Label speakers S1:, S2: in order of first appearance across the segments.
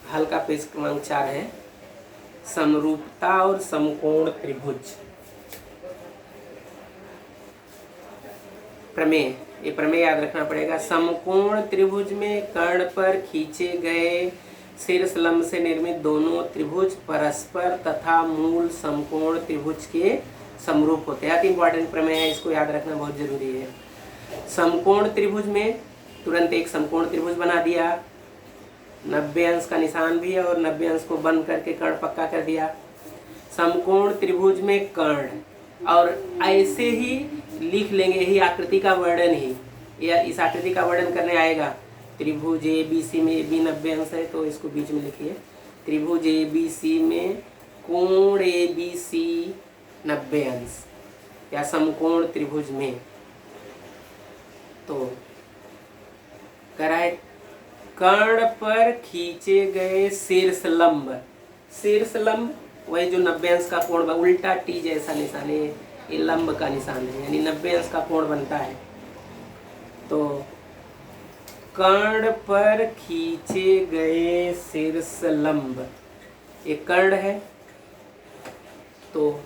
S1: हल का पेज क्रमांक 4 है समरूपता और समकोण त्रिभुज। प्रमेय, ये प्रमेय याद रखना पड़ेगा। समकोण त्रिभुज में कर्ण पर खींचे गए शीर्ष लंब से निर्मित दोनों त्रिभुज परस्पर तथा मूल समकोण त्रिभुज के समरूप होते हैं। इंपॉर्टेंट प्रमेय है, इसको याद रखना बहुत जरूरी है। समकोण त्रिभुज में तुरंत एक समकोण त्रिभुज बना दिया, 90 अंश का निशान भी है और 90 अंश को बंद करके कर्ण पक्का कर दिया। समकोण त्रिभुज में कर्ण, और ऐसे ही लिख लेंगे, यही आकृति का वर्णन ही, या इस आकृति का वर्णन करने आएगा। त्रिभुज ए बी सी में ए बी 90 अंश है तो इसको बीच में लिखिए। त्रिभुज ए बी सी में कोण ए बी सी 90 अंश, या समकोण त्रिभुज में तो करा है कर्ण पर खींचे गए शीर्ष लंब। शीर्ष लंब वही जो 90 अंश का कोण, उल्टा टी जैसा निशान है, ये लंब का निशान है, यानी 90 अंश का कोण बनता है। तो कर्ण पर खींचे गए शीर्ष लंब, ये कर्ण है तो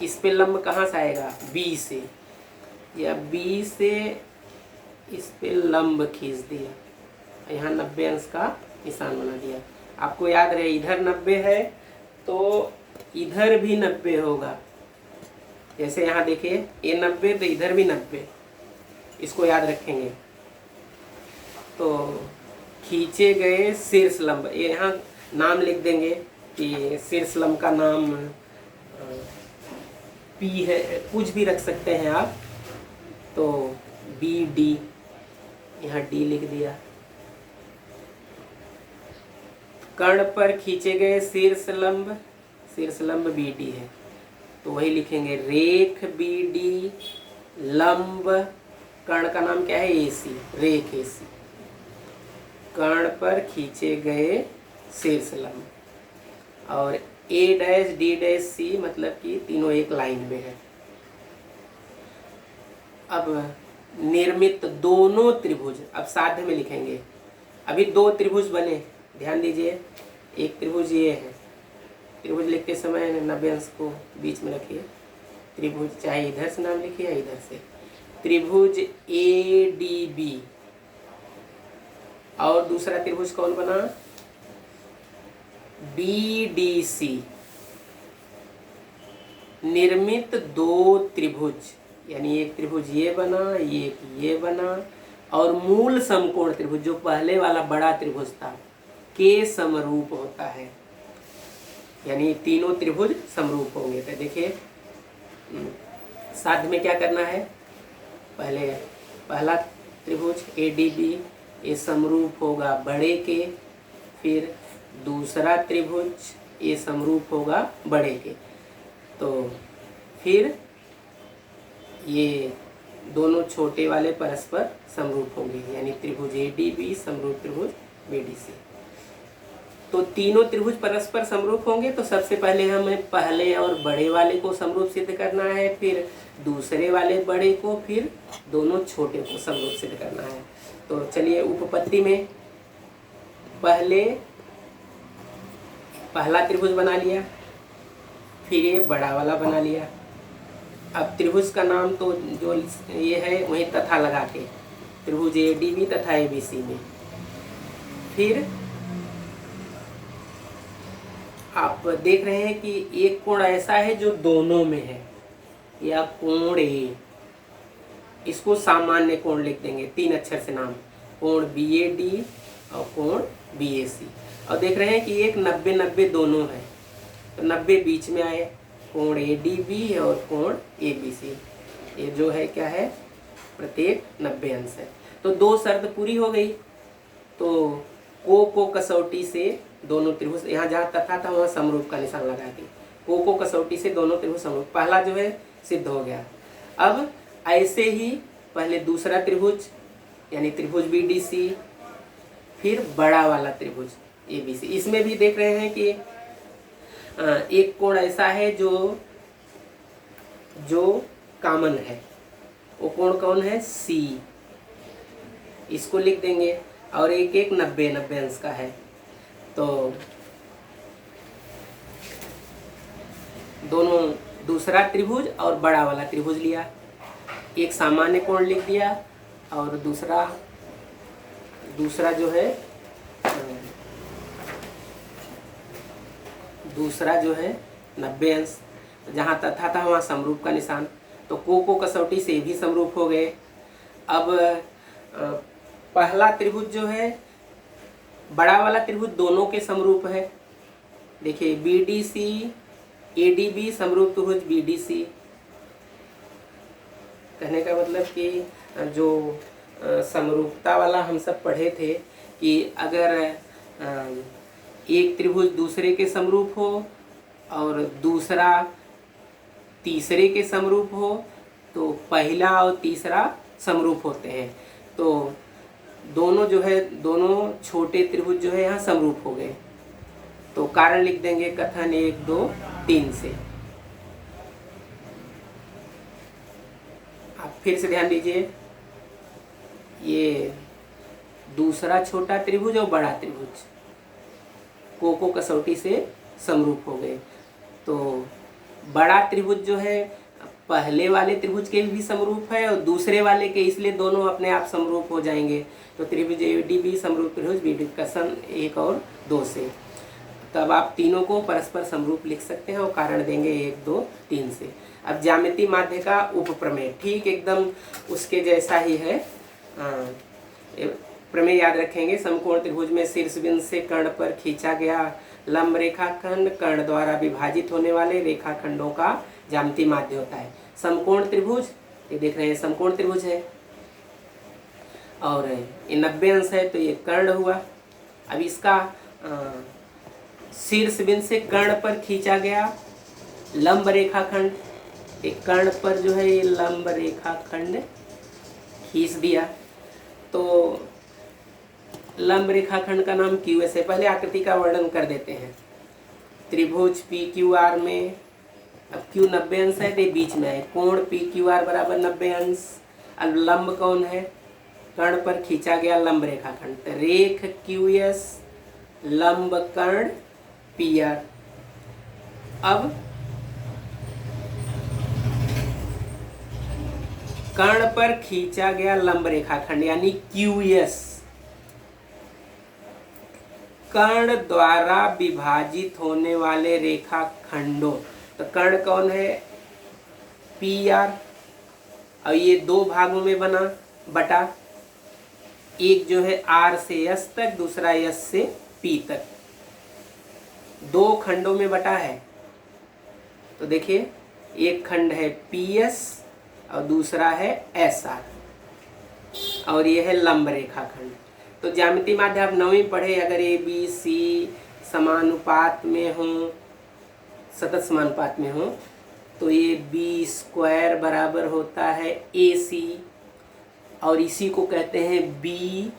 S1: इस पे लंब कहाँ से आएगा, बी से, या बी से इस पे लंब खींच दिया, यहाँ 90 अंश का निशान बना दिया। आपको याद रहे इधर 90 है तो इधर भी 90 होगा। जैसे यहाँ देखिए ये 90 तो इधर भी 90, इसको याद रखेंगे। तो खींचे गए शीर्ष लंब, ये यहाँ नाम लिख देंगे कि शीर्ष लंब का नाम पी है, कुछ भी रख सकते हैं आप। तो बी डी, यहाँ डी लिख दिया। कर्ण पर खींचे गए शीर्ष लंब बी डी है तो वही लिखेंगे रेख बी डी लंब, कर्ण का नाम क्या है, ए सी, रेख ए सी। कर्ण पर खींचे गए शीर्ष लंब, और ए डैश डी डैश सी मतलब कि तीनों एक लाइन में है। अब निर्मित दोनों त्रिभुज, अब साध्य में लिखेंगे। अभी दो त्रिभुज बने, ध्यान दीजिए। एक त्रिभुज ये है, त्रिभुज लिखते समय 90 अंश को बीच में रखिए। त्रिभुज चाहे इधर से नाम लिखिए या इधर से। त्रिभुज ए डी बी, और दूसरा त्रिभुज कौन बना, बी डी सी। निर्मित दो त्रिभुज, यानी एक त्रिभुज ये बना, एक ये बना, और मूल समकोण त्रिभुज जो पहले वाला बड़ा त्रिभुज था के समरूप होता है, यानी तीनों त्रिभुज समरूप होंगे। तो देखिए साध्य में क्या करना है, पहले पहला त्रिभुज ए डी बी ये समरूप होगा बड़े के, फिर दूसरा त्रिभुज ये समरूप होगा बड़े के, तो फिर ये दोनों छोटे वाले परस्पर समरूप होंगे, यानी त्रिभुज ए डी बी समरूप त्रिभुज बी डी सी। तो तीनों त्रिभुज परस्पर समरूप होंगे तो सबसे पहले हमें पहले और बड़े वाले को समरूप सिद्ध करना है, फिर दूसरे वाले बड़े को, फिर दोनों छोटे को समरूप सिद्ध करना है। तो चलिए उपपत्ति में पहला त्रिभुज बना लिया, फिर ये बड़ा वाला बना लिया। अब त्रिभुज का नाम तो जो ये है वहीं तथा लगा के, त्रिभुज ए डी बी तथा ए बी सी में। फिर आप देख रहे हैं कि एक कोण ऐसा है जो दोनों में है, या कोण ए, इसको सामान्य कोण लिख देंगे, 3 अक्षर से नाम, कोण बी ए डी और कोण बी ए सी। और देख रहे हैं कि एक 90-90 दोनों है, तो 90 बीच में आए, कोण ए डी बी और कोण ए बी सी, ये जो है क्या है, प्रत्येक 90 अंश है। तो दो शर्त पूरी हो गई। तो को कसौटी से दोनों त्रिभुज, यहाँ जहाँ तथा था वहाँ समरूप का निशान लगा दी, को कसौटी से दोनों त्रिभुज समरूप, पहला जो है सिद्ध हो गया। अब ऐसे ही पहले दूसरा त्रिभुज यानी त्रिभुज बी डी सी, फिर बड़ा वाला त्रिभुज ए बी सी। इसमें भी देख रहे हैं कि एक कोण ऐसा है जो कॉमन है, वो कोण कौन है, सी, इसको लिख देंगे। और एक 90-90 अंश का है, तो दोनों दूसरा त्रिभुज और बड़ा वाला त्रिभुज लिया, एक सामान्य कोण लिख दिया और दूसरा जो है दूसरा जो है 90 अंश, जहाँ तथा था वहाँ समरूप का निशान। तो को कसौटी से भी समरूप हो गए। अब पहला त्रिभुज जो है, बड़ा वाला त्रिभुज दोनों के समरूप है। देखिए BDC ADB समरूप त्रिभुज BDC। कहने का मतलब कि जो समरूपता वाला हम सब पढ़े थे कि अगर एक त्रिभुज दूसरे के समरूप हो और दूसरा तीसरे के समरूप हो तो पहला और तीसरा समरूप होते हैं। तो दोनों जो है, दोनों छोटे त्रिभुज जो है यहाँ समरूप हो गए। तो कारण लिख देंगे कथन 1 2 3 से। आप फिर से ध्यान दीजिए, ये दूसरा छोटा त्रिभुज और बड़ा त्रिभुज को कसौटी से समरूप हो गए। तो बड़ा त्रिभुज जो है पहले वाले त्रिभुज के भी समरूप है और दूसरे वाले के, इसलिए दोनों अपने आप समरूप हो जाएंगे। तो त्रिभुज ADB समरूप त्रिभुज BD कथन 1 और 2 से। तब आप तीनों को परस्पर समरूप लिख सकते हैं और कारण देंगे 1 2 3 से। अब ज्यामिति माध्य का उपप्रमेय ठीक एकदम उसके जैसा ही है। प्रमेय याद रखेंगे, समकोण त्रिभुज में शीर्ष बिंदु से कर्ण पर खींचा गया लंब रेखाखंड कर्ण द्वारा विभाजित होने वाले रेखाखंडों का ज्यामिति माध्य होता है। समकोण त्रिभुज, ये देख रहे हैं समकोण त्रिभुज है और ये 90 अंश है, तो ये कर्ण हुआ। अब इसका शीर्ष बिंदु से कर्ण पर खींचा गया लंब रेखाखंड, एक कर्ण पर जो है ये लंब रेखाखंड खींच दिया। तो लंब रेखाखंड का नाम QS है। पहले आकृति का वर्णन कर देते हैं। त्रिभुज PQR में अब Q 90 अंश है, तो बीच में है, कोण PQR बराबर 90 अंश। अब लंब कौन है, कर्ण पर खींचा गया लंब रेखाखंड, तो रेख QS लंब कर्ण PR। अब कर्ण पर खींचा गया लंब रेखाखंड यानी QS कर्ण द्वारा विभाजित होने वाले रेखाखंडों, तो कर्ण कौन है PR। और ये दो भागों में बटा, एक जो है R से S तक, दूसरा S से P तक, दो खंडों में बटा है। तो देखिए एक खंड है PS और दूसरा है SR और ये है लंब रेखाखंड। तो ज्यामिति माध्य आप 9वीं पढ़े, अगर ABC समानुपात में हो, सतत समानुपात में हो, तो ये B² बराबर होता है AC और इसी को कहते हैं B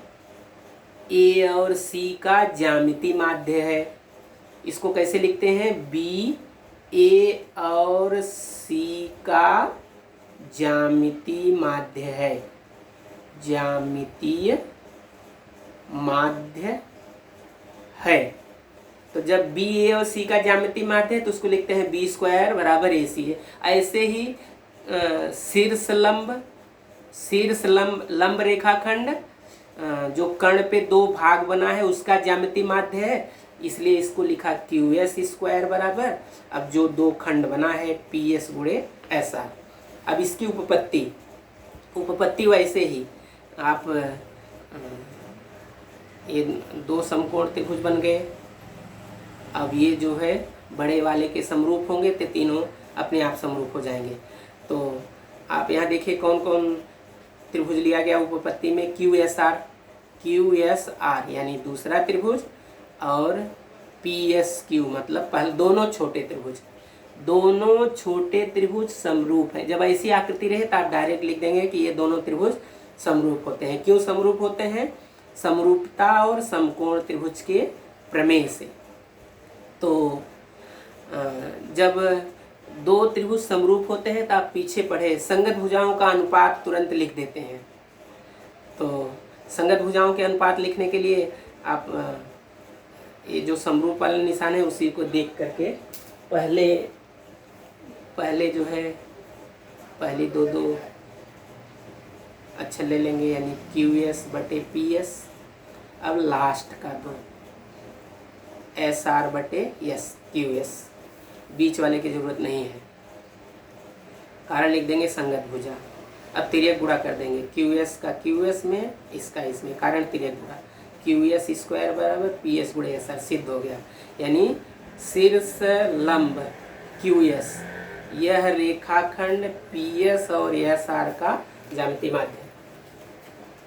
S1: A और C का ज्यामिति माध्य है। इसको कैसे लिखते हैं, B A और C का ज्यामिति माध्य है, ज्यामितीय माध्य है। तो जब B A और C का ज्यामिति माध्य है तो उसको लिखते हैं B² बराबर AC है। ऐसे ही शीर्ष लंब रेखाखंड जो कर्ण पे दो भाग बना है उसका ज्यामिति माध्य है, इसलिए इसको लिखा QS² बराबर, अब जो दो खंड बना है PS गुणे SR। अब इसकी उपपत्ति वैसे ही आप ये दो समकोण त्रिभुज बन गए। अब ये जो है बड़े वाले के समरूप होंगे तो तीनों अपने आप समरूप हो जाएंगे। तो आप यहाँ देखिए कौन कौन त्रिभुज लिया गया उपपत्ति में, QSR यानी दूसरा त्रिभुज और PSQ मतलब पहले दोनों छोटे त्रिभुज समरूप है। जब ऐसी आकृति रहे तो आप डायरेक्ट लिख देंगे कि ये दोनों त्रिभुज समरूप होते हैं। क्यों समरूप होते हैं, समरूपता और समकोण त्रिभुज के प्रमेय से। तो जब दो त्रिभुज समरूप होते हैं तो आप पीछे पढ़े संगत भुजाओं का अनुपात तुरंत लिख देते हैं। तो संगत भुजाओं के अनुपात लिखने के लिए आप ये जो समरूप वाला निशान है उसी को देख करके पहले जो है पहली दो अक्षर ले लेंगे, यानी QS बटे PS। अब लास्ट का दो SR बटे S QS, बीच वाले की जरूरत नहीं है। कारण लिख देंगे संगत भुजा। अब तिर्यक गुणा कर देंगे, QS का QS में, इसका इसमें, कारण तिर्यक गुणा। QS स्क्वायर बराबर PS गुणे SR, सिद्ध हो गया। यानी शीर्ष लंब QS, यह रेखाखंड PS और SR का ज्यामितीय माध्य